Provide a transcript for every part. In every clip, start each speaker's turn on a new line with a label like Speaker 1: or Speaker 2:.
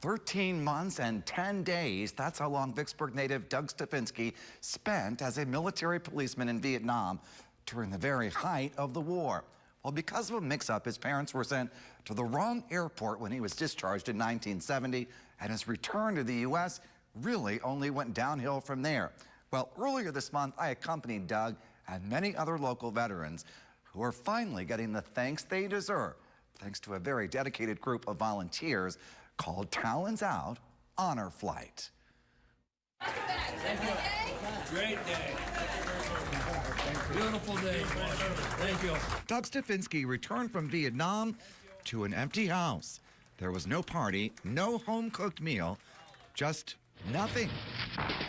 Speaker 1: 13 months and 10 days. That's how long Vicksburg native Doug Stefanski spent as a military policeman in Vietnam during the very height of the war. Well, because of a mix-up, his parents were sent to the wrong airport when he was discharged in 1970, and his return to the U.S. really only went downhill from there. Well, earlier this month, I accompanied Doug and many other local veterans who are finally getting the thanks they deserve, thanks to a very dedicated group of volunteers called Talons Out Honor Flight.
Speaker 2: Great day. Beautiful day. Thank you.
Speaker 1: Doug Stefanski returned from Vietnam to an empty house. There was no party, no home-cooked meal, just nothing.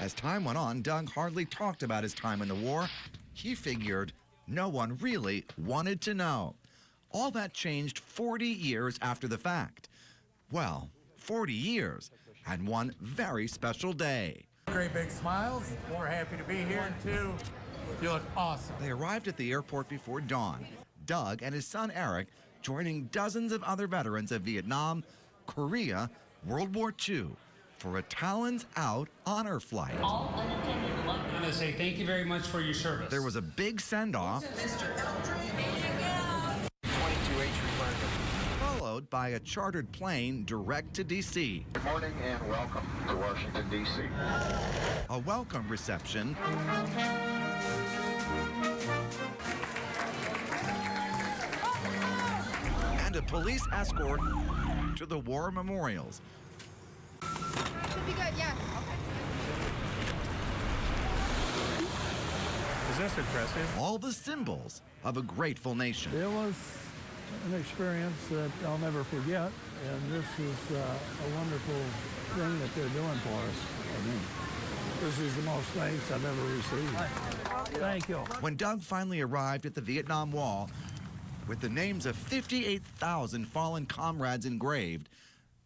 Speaker 1: As time went on, Doug hardly talked about his time in the war. He figured no one really wanted to know. All that changed 40 years after the fact. Well, 40 years and one very special day.
Speaker 3: Great big smiles. We're happy to be here. And two, you look awesome.
Speaker 1: They arrived at the airport before dawn. Doug and his son Eric joining dozens of other veterans of Vietnam, Korea, World War II for a Talons Out honor flight.
Speaker 4: I'm going to say thank you very much for your service.
Speaker 1: There was a big send-off, followed by a chartered plane direct to D.C.
Speaker 5: Good morning and welcome to Washington, D.C.
Speaker 1: A welcome reception, and a police escort to the war memorials.
Speaker 6: Should be good, yes.
Speaker 3: Is this impressive?
Speaker 1: All the symbols of a grateful nation.
Speaker 7: It was an experience that I'll never forget, and this is a wonderful thing that they're doing for us. I mean, this is the most thanks I've ever received. Thank you.
Speaker 1: When Doug finally arrived at the Vietnam Wall, with the names of 58,000 fallen comrades engraved,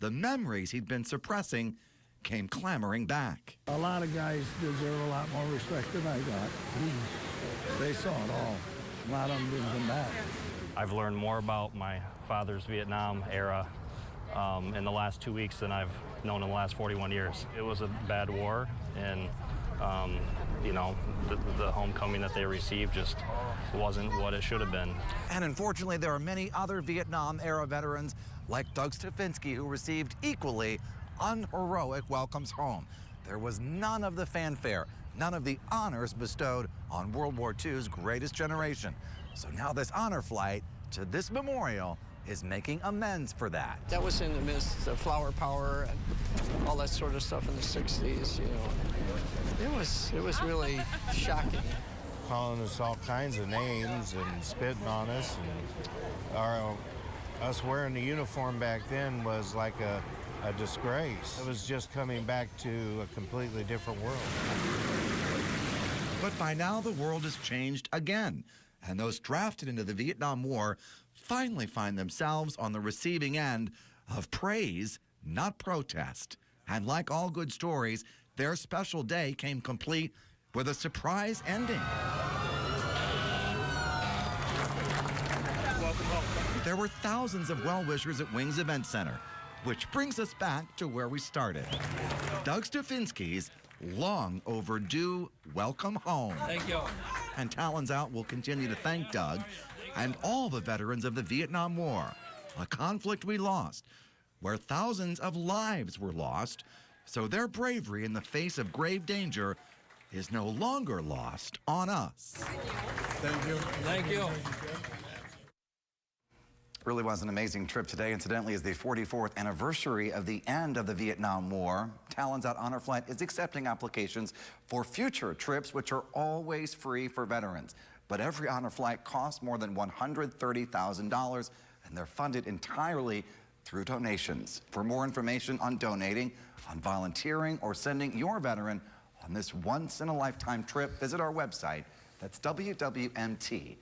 Speaker 1: the memories he'd been suppressing came clamoring back.
Speaker 7: A lot of guys deserve a lot more respect than I got. They saw it all. A lot of them didn't come back.
Speaker 8: I've learned more about my father's Vietnam era in the last 2 weeks than I've known in the last 41 years. It was a bad war, and you know, the homecoming that they received just wasn't what it should have been.
Speaker 1: And unfortunately, there are many other Vietnam-era veterans like Doug Stefanski who received equally unheroic welcomes home. There was none of the fanfare, none of the honors bestowed on World War II's greatest generation. So now this honor flight to this memorial is making amends for that.
Speaker 9: That was in the midst of flower power and all that sort of stuff in the 60s, you know. It was really shocking.
Speaker 10: Calling us all kinds of names and spitting on us. And us wearing the uniform back then was like a disgrace. It was just coming back to a completely different world.
Speaker 1: But by now, the world has changed again, and those drafted into the Vietnam War finally find themselves on the receiving end of praise, not protest. And like all good stories, their special day came complete with a surprise ending. There were thousands of well-wishers at Wings Event Center, which brings us back to where we started. Doug Stefanski's long overdue welcome home.
Speaker 2: Thank you.
Speaker 1: And Talons Out will continue to thank Doug and all the veterans of the Vietnam War, a conflict we lost, where thousands of lives were lost, so their bravery in the face of grave danger is no longer lost on us.
Speaker 3: Thank you.
Speaker 2: Thank you.
Speaker 1: Really was an amazing trip today. Incidentally, is the 44th anniversary of the end of the Vietnam War. Talons Out Honor Flight is accepting applications for future trips, which are always free for veterans. But every honor flight costs more than $130,000, and they're funded entirely through donations. For more information on donating, on volunteering, or sending your veteran on this once-in-a-lifetime trip, visit our website. That's WWMT-TV.